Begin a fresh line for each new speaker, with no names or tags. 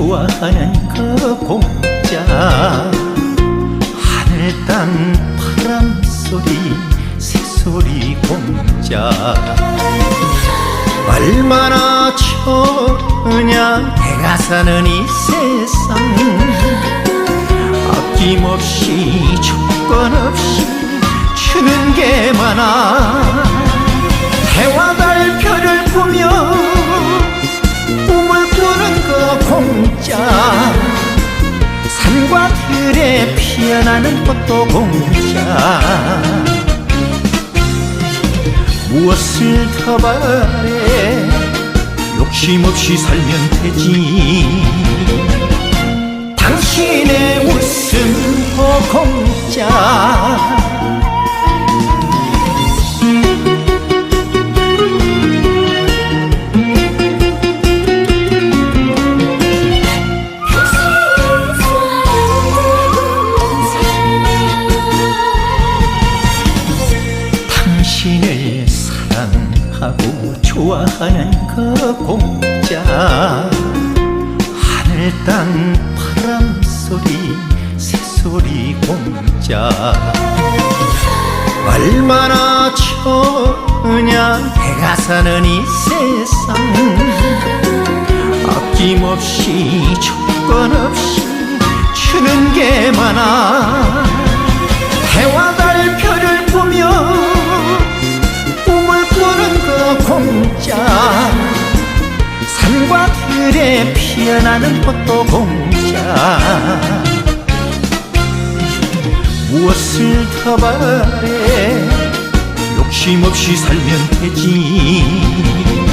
좋아하는 그 공짜 하늘 땅 바람 소리 새소리 공짜 얼마나 좋으냐 내가 사는 이 세상 아낌없이 조건 없이 주는 게 많아 해와 달 별을 보며 꿈을 꾸는 그 공짜 산과 들에 피어나는 꽃도 공짜 무엇을 더 바래 욕심 없이 살면 되지 당신의 웃음도 공짜 당신을 사랑하고 좋아하는 그 공짜 하늘 땅 바람 소리 새소리 공짜 얼마나 좋으냐 내가 사는 이 세상 아낌없이 조건 없이 주는 게 많아 해와 달 별을 보며 꿈을 꾸는 그 공짜 산과 들에 피어나는 꽃도 공짜 무엇을 더 바래 욕심 없이 살면 되지